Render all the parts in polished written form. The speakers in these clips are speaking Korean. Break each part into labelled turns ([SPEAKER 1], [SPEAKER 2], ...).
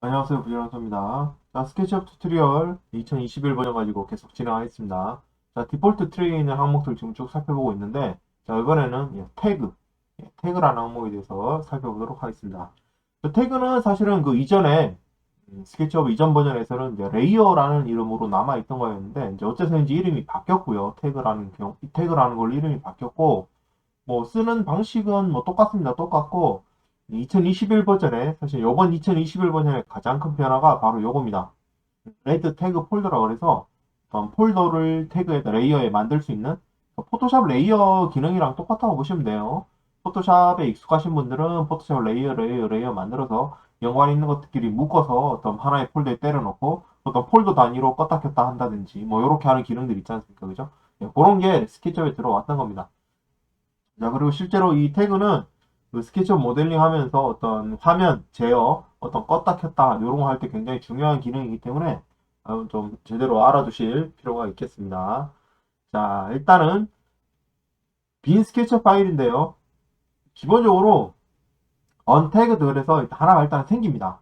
[SPEAKER 1] 안녕하세요, 부지런서입니다. 자, 스케치업 튜토리얼 2021 버전 가지고 계속 진행하겠습니다. 자, 디폴트 트리에 있는 항목들 지금 쭉 살펴보고 있는데, 자, 이번에는 태그라는 항목에 대해서 살펴보도록 하겠습니다. 태그는 사실은 그 이전에, 스케치업 이전 버전에서는 이제 레이어라는 이름으로 남아있던 거였는데, 이제 어째서인지 이름이 바뀌었고요. 태그라는 걸 이름이 바뀌었고, 뭐 쓰는 방식은 뭐 똑같습니다. 똑같고 2021 버전에 사실 이번 2021 버전의 가장 큰 변화가 바로 요겁니다. 레드 태그 폴더라 그래서 어떤 폴더를 태그에다 레이어에 만들 수 있는 포토샵 레이어 기능이랑 똑같다고 보시면 돼요. 포토샵에 익숙하신 분들은 포토샵 레이어 만들어서 연관 있는 것들끼리 묶어서 어떤 하나의 폴더에 때려놓고 어떤 폴더 단위로 껐다 켰다 한다든지 뭐 이렇게 하는 기능들 있지 않습니까? 그죠? 그런 게 스케치업에 들어왔던 겁니다. 자, 그리고 실제로 이 태그는 그 스케치업 모델링 하면서 어떤 화면 제어, 어떤 껐다 켰다, 이런 거 할 때 굉장히 중요한 기능이기 때문에 좀 제대로 알아두실 필요가 있겠습니다. 자, 일단은 빈 스케치업 파일인데요. 기본적으로 언태그드 그래서 하나가 일단 생깁니다.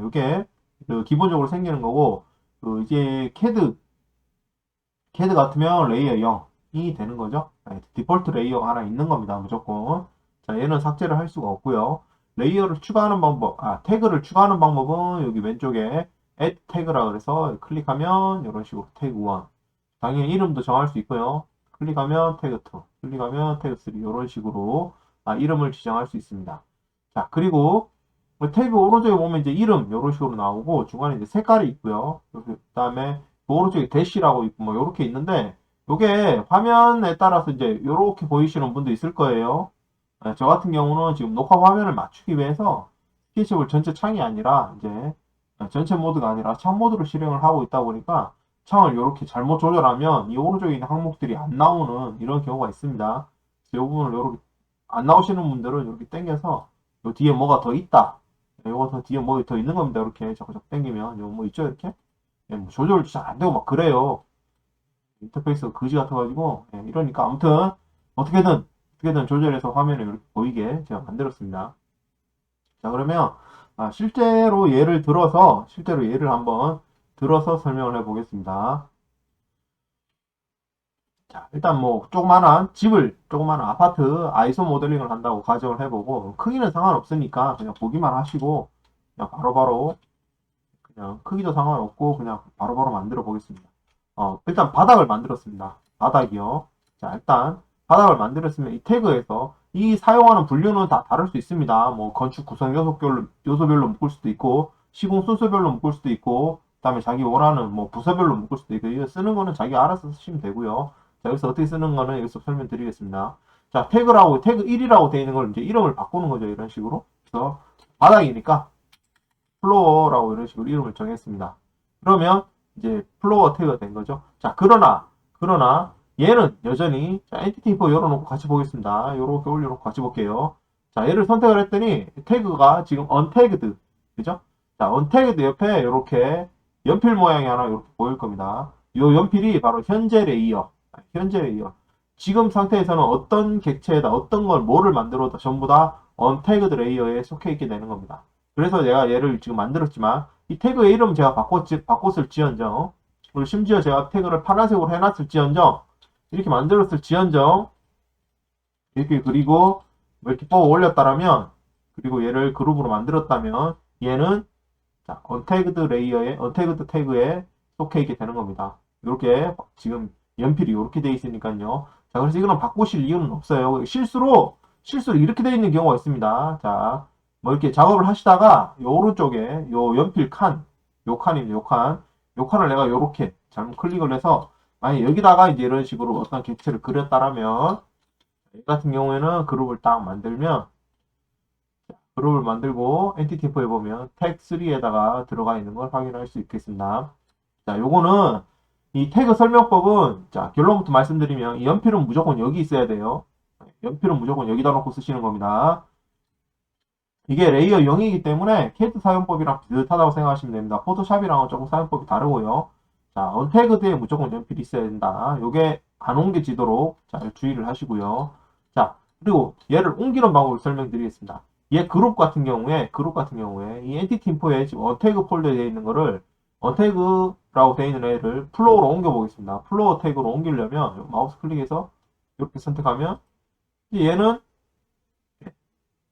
[SPEAKER 1] 이게 그 기본적으로 생기는 거고, 그 이제 캐드 같으면 레이어 0이 되는 거죠. 디폴트 레이어가 하나 있는 겁니다. 무조건. 자, 얘는 삭제를 할 수가 없고요. 레이어를 추가하는 방법, 태그를 추가하는 방법은 여기 왼쪽에 add 태그라 그래서 클릭하면 이런 식으로 태그 1. 당연히 이름도 정할 수 있고요. 클릭하면 태그 2, 클릭하면 태그 3 이런 식으로 이름을 지정할 수 있습니다. 자, 그리고 태그 오른쪽에 보면 이제 이름 이런 식으로 나오고 중간에 이제 색깔이 있고요. 그 다음에 그 오른쪽에 대시라고 있고 뭐 이렇게 있는데 이게 화면에 따라서 이제 이렇게 보이시는 분도 있을 거예요. 저 같은 경우는 지금 녹화 화면을 맞추기 위해서 스케치북 전체 창이 아니라 이제 전체 모드가 아니라 창 모드로 실행을 하고 있다 보니까 창을 이렇게 잘못 조절하면 이 오른쪽에 있는 항목들이 안 나오는 이런 경우가 있습니다. 이 부분을 이렇게 안 나오시는 분들은 이렇게 당겨서 요 뒤에 뭐가 더 있다. 요거 더 뒤에 뭐 더 있는 겁니다. 이렇게 자꾸 당기면 요 뭐 있죠 이렇게 뭐 조절도 잘 안 되고 막 그래요. 인터페이스가 거지 같아가지고 이러니까 아무튼 어떻게든 조절해서 화면을 이렇게 보이게 제가 만들었습니다. 자, 그러면 실제로 예를 한번 들어서 설명을 해보겠습니다. 자, 일단 뭐 조그마한 아파트 아이소 모델링을 한다고 가정을 해보고 크기는 상관없으니까 그냥 보기만 하시고 그냥 바로바로 그냥 크기도 상관없고 그냥 바로바로 만들어 보겠습니다. 일단 바닥을 만들었습니다. 바닥이요. 자, 일단 바닥을 만들었으면 이 태그에서 이 사용하는 분류는 다 다를 수 있습니다. 뭐 건축 구성 요소별로 묶을 수도 있고 시공 순서별로 묶을 수도 있고 그다음에 자기 원하는 뭐 부서별로 묶을 수도 있고 이거 쓰는 거는 자기 알아서 쓰시면 되고요. 자, 여기서 어떻게 쓰는 거는 여기서 설명드리겠습니다. 자, 태그 1이라고 되어 있는 걸 이제 이름을 바꾸는 거죠. 이런 식으로. 그래서 바닥이니까 플로어라고 이런 식으로 이름을 정했습니다. 그러면 이제 플로어 태그가 된 거죠. 자, 그러나 얘는 여전히 자, 엔티티4 열어놓고 같이 보겠습니다. 요렇게 올려놓고 같이 볼게요. 자, 얘를 선택을 했더니 태그가 지금 untagged 그죠? 자, untagged 옆에 이렇게 연필 모양이 하나 이렇게 보일 겁니다. 요 연필이 바로 현재 레이어. 지금 상태에서는 어떤 객체에다 어떤 걸 뭐를 만들어도 전부 다 untagged 레이어에 속해 있게 되는 겁니다. 그래서 내가 얘를 지금 만들었지만 이 태그의 이름 제가 바꿨을 지언정 그리고 심지어 제가 태그를 파란색으로 해놨을 지언정 이렇게 만들었을 지언정 이렇게 그리고 뭐 이렇게 뽑아 올렸다라면 그리고 얘를 그룹으로 만들었다면 얘는 자, 언태그드 태그에 속해 있게 되는 겁니다. 이렇게 지금 연필이 이렇게 돼 있으니까요. 자, 그래서 이거는 바꾸실 이유는 없어요. 실수로 이렇게 돼 있는 경우가 있습니다. 자, 뭐 이렇게 작업을 하시다가 요 오른쪽에 요 연필 요 칸입니다. 요 칸을 내가 요렇게 잘못 클릭을 해서 만약 여기다가 이제 이런 식으로 어떤 객체를 그렸다라면 이 같은 경우에는 그룹을 만들고 엔티티4에 보면 태그 3에다가 들어가 있는 걸 확인할 수 있겠습니다. 자, 요거는 이 태그 설명법은 자, 결론부터 말씀드리면 이 연필은 무조건 여기 있어야 돼요. 연필은 무조건 여기다 놓고 쓰시는 겁니다. 이게 레이어 0이기 때문에 캐드 사용법이랑 비슷하다고 생각하시면 됩니다. 포토샵이랑은 조금 사용법이 다르고요. 자, 언태그드에 무조건 연필이 있어야 된다. 요게 안 옮겨지도록 잘 주의를 하시고요. 자, 그리고 얘를 옮기는 방법을 설명드리겠습니다. 얘 그룹 같은 경우에 이 엔티티 인포에 지금 언태그 폴더에 되어 있는 거를 언태그라고 되어 있는 애를 플로우로 옮겨 보겠습니다. 플로우 태그로 옮기려면 마우스 클릭해서 이렇게 선택하면 얘는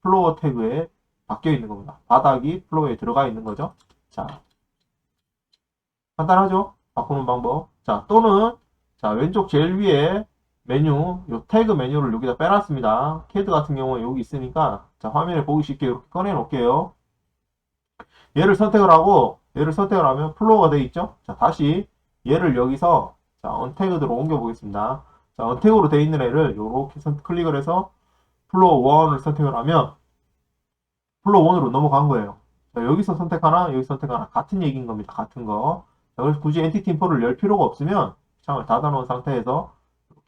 [SPEAKER 1] 플로어 태그에 바뀌어 있는 겁니다. 바닥이 플로어에 들어가 있는 거죠. 자, 간단하죠? 바꾸는 방법. 자, 또는 자, 왼쪽 제일 위에 메뉴, 요 태그 메뉴를 여기다 빼놨습니다. 캐드 같은 경우에 여기 있으니까 자, 화면에 보기 쉽게 이렇게 꺼내 놓을게요. 얘를 선택을 하면 플로어가 되어 있죠? 자, 다시 얘를 여기서 자, 언태그드로 옮겨 보겠습니다. 자, 언태그로 되어 있는 애를 이렇게 클릭을 해서 플로어 1을 선택을 하면 플로어 1으로 넘어간 거예요. 자, 여기서 선택하나, 여기서 선택하나 같은 얘기인 겁니다. 같은 거. 자, 그래서 굳이 엔티티 인포를 열 필요가 없으면 창을 닫아놓은 상태에서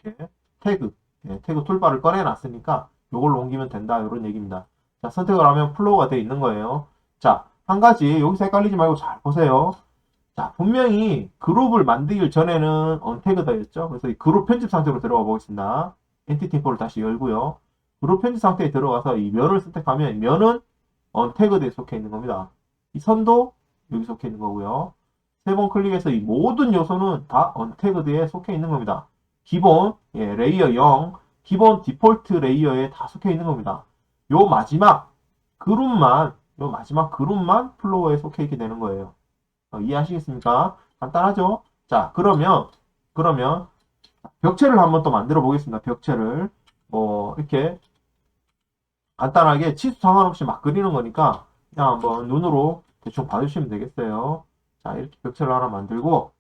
[SPEAKER 1] 이렇게 태그 툴바를 꺼내놨으니까 이걸로 옮기면 된다. 이런 얘기입니다. 자, 선택을 하면 플로우가 되어 있는 거예요. 자, 한 가지 여기서 헷갈리지 말고 잘 보세요. 자, 분명히 그룹을 만들기 전에는 언태그다였죠. 그래서 이 그룹 편집 상태로 들어가 보겠습니다. 엔티티 인포를 다시 열고요. 그룹 편집 상태에 들어가서 이 면을 선택하면 면은 언태그드에 속해 있는 겁니다. 이 선도 여기 속해 있는 거고요. 세 번 클릭해서 이 모든 요소는 다 언태그드에 속해 있는 겁니다. 기본 레이어 0, 기본 디폴트 레이어에 다 속해 있는 겁니다. 요 마지막 그룹만 플로어에 속해 있게 되는 거예요. 이해하시겠습니까? 간단하죠? 자, 그러면 벽체를 한번 또 만들어 보겠습니다. 벽체를 이렇게 간단하게 치수 상관없이 막 그리는 거니까 그냥 한번 눈으로 대충 봐주시면 되겠어요. 자, 이렇게 벽체를 하나 만들고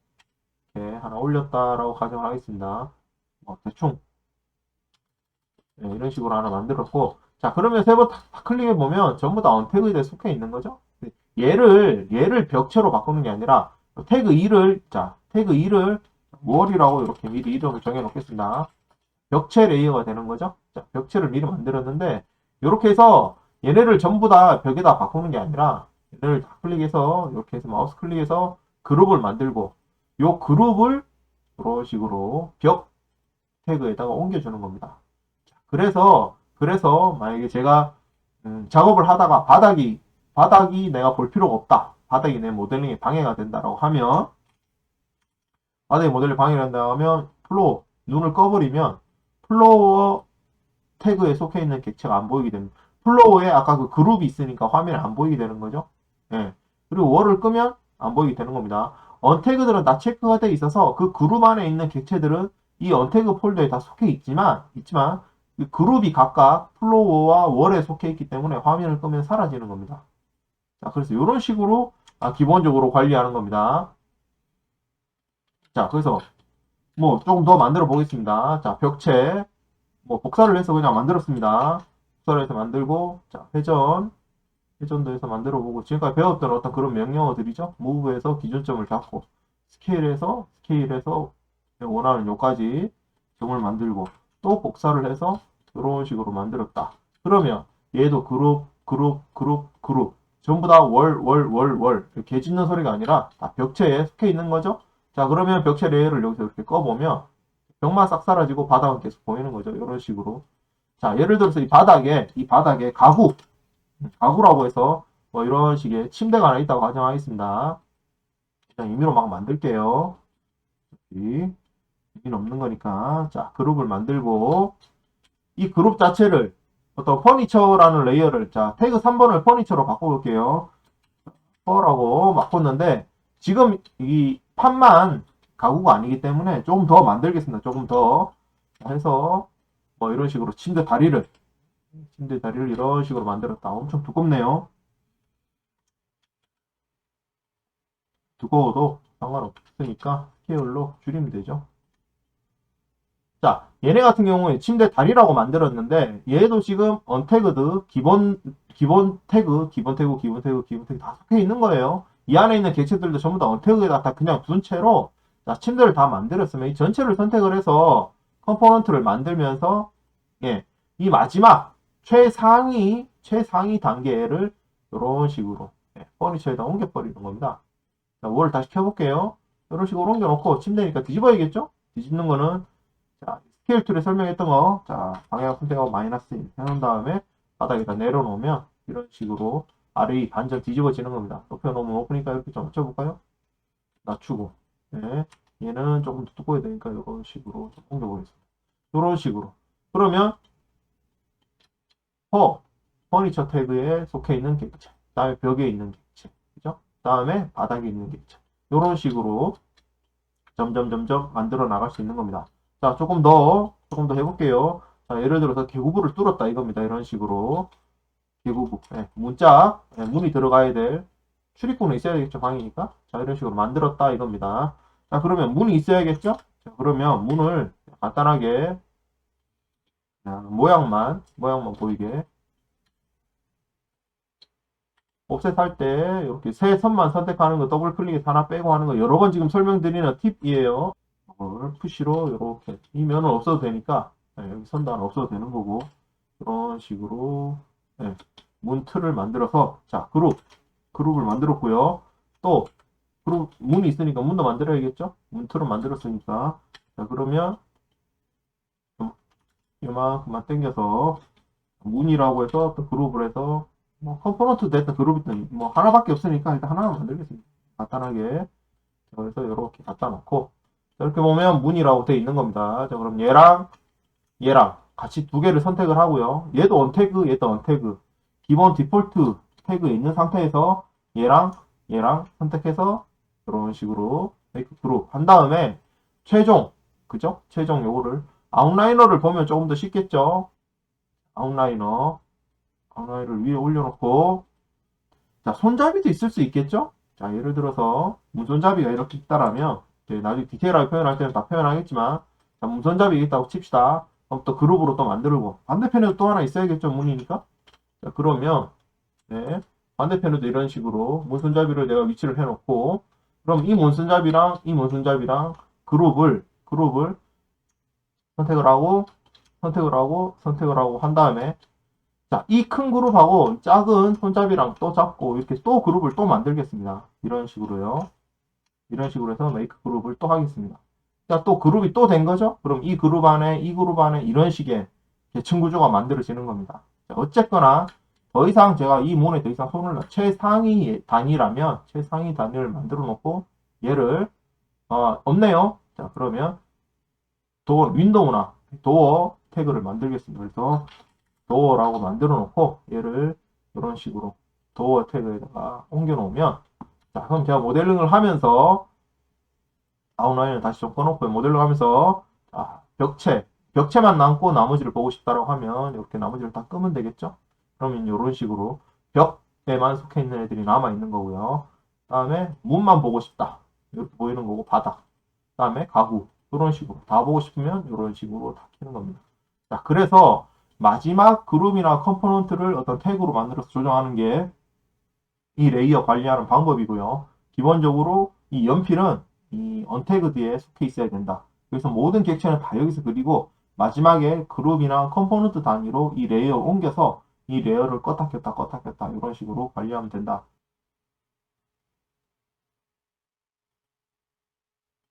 [SPEAKER 1] 이렇게 하나 올렸다라고 가정을 하겠습니다. 대충 이런 식으로 하나 만들었고, 자, 그러면 세 번 클릭해 보면 전부 다 언태그에 속해 있는 거죠. 얘를 벽체로 바꾸는 게 아니라 태그 2를 태그 2를 월이라고 이렇게 미리 이름을 정해 놓겠습니다. 벽체 레이어가 되는 거죠. 자, 벽체를 미리 만들었는데 이렇게 해서 얘네를 전부 다 벽에다 바꾸는 게 아니라 얘네를 다 클릭해서 이렇게 해서 마우스 클릭해서 그룹을 만들고 요 그룹을 이런 식으로 벽 태그에다가 옮겨주는 겁니다. 자, 그래서 만약에 제가 작업을 하다가 바닥이 내가 볼 필요가 없다. 바닥이 내 모델링에 방해가 된다라고 하면 바닥에 모델링 방해가 된다 하면 플로우 눈을 꺼버리면 플로어 태그에 속해 있는 객체가 안 보이게 됩니다. 플로우에 아까 그 그룹이 있으니까 화면에 안 보이게 되는 거죠. 예. 그리고 월을 끄면 안 보이게 되는 겁니다. 언태그들은 다 체크가 되어 있어서 그 그룹 안에 있는 객체들은 이 언태그 폴더에 다 속해 있지만 그 그룹이 각각 플로우와 월에 속해 있기 때문에 화면을 끄면 사라지는 겁니다. 자, 그래서 이런 식으로 기본적으로 관리하는 겁니다. 자, 그래서 조금 더 만들어 보겠습니다. 자, 벽체 복사를 해서 그냥 만들었습니다. 복사를 해서 만들고, 자, 회전도 해서 만들어 보고, 지금까지 배웠던 어떤 그런 명령어들이죠. 무브에서 기준점을 잡고, 스케일에서 원하는 요까지 점을 만들고, 또 복사를 해서 이런 식으로 만들었다. 그러면 얘도 그룹, 전부 다 월, 이렇게 짖는 소리가 아니라 다 벽체에 속해 있는 거죠. 자, 그러면 벽체 레이어를 여기서 이렇게 꺼보면, 벽만 싹 사라지고 바닥은 계속 보이는 거죠. 이런 식으로. 자, 예를 들어서 이 바닥에 가구라고 해서 이런 식의 침대가 하나 있다고 가정하겠습니다. 그냥 임의로 막 만들게요. 의미는 없는 거니까. 자, 그룹을 만들고 이 그룹 자체를 어떤 퍼니처라는 레이어를 자, 태그 3번을 퍼니처로 바꿔볼게요. 퍼라고 바꿨는데 지금 이 판만 가구가 아니기 때문에 조금 더 만들겠습니다. 조금 더 해서 이런 식으로 침대 다리를 이런 식으로 만들었다. 엄청 두껍네요. 두꺼워도 상관없으니까 스케일로 줄이면 되죠. 자, 얘네 같은 경우에 침대 다리라고 만들었는데 얘도 지금 언태그드 기본 태그 다 속해 있는 거예요. 이 안에 있는 객체들도 전부 다 언태그에다 다 그냥 둔 채로 자, 침대를 다 만들었으면 이 전체를 선택을 해서 컴포넌트를 만들면서 이 마지막 최상위 단계를 이런 식으로 퍼니처에다 옮겨버리는 겁니다. 자, 뭘 다시 켜볼게요. 이런 식으로 옮겨놓고 침대니까 뒤집어야겠죠? 뒤집는 거는 자, 스케일 툴에 설명했던 거, 자, 방향 선택하고 마이너스 1 해놓은 다음에 바닥에다 내려놓으면 이런 식으로 array 반전 뒤집어지는 겁니다. 높여놓으면 높으니까 이렇게 좀 맞춰볼까요? 낮추고. 네. 얘는 조금 더 두꺼워야 되니까 이런 식으로 좀 옮겨보겠습니다. 이런 식으로. 그러면 퍼니처 태그에 속해 있는 객체, 다음에 벽에 있는 객체, 그죠? 다음에 바닥에 있는 객체. 이런 식으로 점점 만들어 나갈 수 있는 겁니다. 자, 조금 더 해볼게요. 자, 예를 들어서 계구부를 뚫었다 이겁니다. 이런 식으로. 계구부. 네, 문자, 네, 문이 들어가야 될 출입구는 있어야 되겠죠. 방이니까. 자, 이런 식으로 만들었다 이겁니다. 자, 그러면 문이 있어야겠죠? 자, 그러면 문을 간단하게 모양만 보이게 옵셋 할 때 이렇게 세 선만 선택하는 거 더블 클릭해서 하나 빼고 하는 거 여러 번 지금 설명드리는 팁이에요. 이걸 푸시로 이렇게 이 면은 없어도 되니까 네, 여기 선단 없어도 되는 거고 이런 식으로 네, 문 틀을 만들어서 자 그룹을 만들었고요. 또 그룹 문이 있으니까 문도 만들어야겠죠? 문 틀을 만들었으니까 자 그러면 이만큼만 당겨서 문이라고 해서 또 그룹을 해서 뭐 컴포넌트 됐든 그룹이든 뭐 하나밖에 없으니까 일단 하나만 만들겠습니다. 간단하게 그래서 이렇게 갖다 놓고 이렇게 보면 문이라고 되어 있는 겁니다. 자 그럼 얘랑 같이 두 개를 선택을 하고요. 얘도 언태그 기본 디폴트 태그에 있는 상태에서 얘랑 선택해서 이런 식으로 메이크 그룹 한 다음에 최종 그죠? 최종 요거를 아웃라이너를 보면 조금 더 쉽겠죠? 아웃라이너를 위에 올려놓고 자 손잡이도 있을 수 있겠죠? 자 예를 들어서 문손잡이가 이렇게 있다라면 나중에 디테일하게 표현할 때는 다 표현하겠지만 자 문손잡이가 있다고 칩시다. 그럼 또 그룹으로 또 만들고 반대편에도 또 하나 있어야겠죠 문이니까 자 그러면 네, 반대편에도 이런 식으로 문손잡이를 내가 위치를 해놓고 그럼 이 문손잡이랑 그룹을 선택을 하고 한 다음에 자, 이 큰 그룹하고 작은 손잡이랑 또 잡고 이렇게 또 그룹을 또 만들겠습니다. 이런 식으로요. 이런 식으로 해서 메이크 그룹을 또 하겠습니다. 자, 또 그룹이 또 된 거죠? 그럼 이 그룹 안에 이런 식의 계층 구조가 만들어지는 겁니다. 자, 어쨌거나 더 이상 제가 이 문에 더 이상 최상위 단위를 만들어 놓고 얘를 없네요. 자, 그러면 윈도우나 도어 태그를 만들겠습니다. 그래서 도어라고 만들어 놓고 얘를 이런 식으로 도어 태그에다가 옮겨 놓으면 자 그럼 제가 모델링을 하면서 아웃라인을 다시 좀 꺼놓고 모델링을 하면서 자, 벽체만 남고 나머지를 보고 싶다라고 하면 이렇게 나머지를 다 끄면 되겠죠. 그러면 이런 식으로 벽에만 속해 있는 애들이 남아 있는 거고요. 다음에 문만 보고 싶다 이렇게 보이는 거고 바닥 다음에 가구 이런 식으로 다 보고 싶으면 이런 식으로 다 켜는 겁니다. 자 그래서 마지막 그룹이나 컴포넌트를 어떤 태그로 만들어서 조정하는 게 이 레이어 관리하는 방법이고요. 기본적으로 이 연필은 이 언태그드에 속해 있어야 된다. 그래서 모든 객체는 다 여기서 그리고 마지막에 그룹이나 컴포넌트 단위로 이 레이어를 옮겨서 이 레이어를 껐다 켰다 이런 식으로 관리하면 된다.